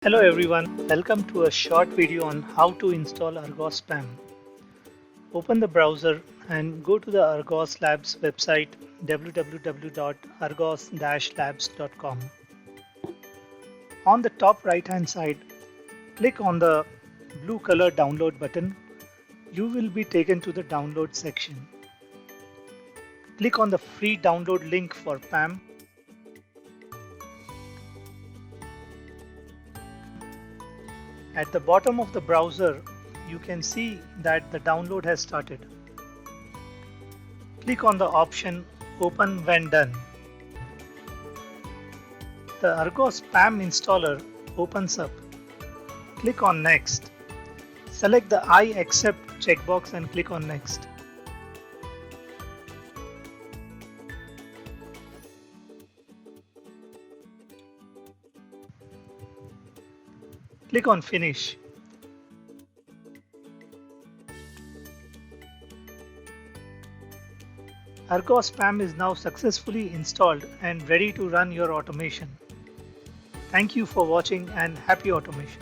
Hello everyone, welcome to a short video on how to install ARGOS PAM. Open the browser and go to the ARGOS Labs website www.argos-labs.com. On the top right hand side, click on the blue color download button. You will be taken to the download section. Click on the free download link for PAM. At the bottom of the browser, you can see that the download has started. Click on the option Open when done. The ARGOS PAM installer opens up. Click on Next. Select the I accept checkbox and click on Next. Click on Finish. ARGOS PAM is now successfully installed and ready to run your automation. Thank you for watching and happy automation.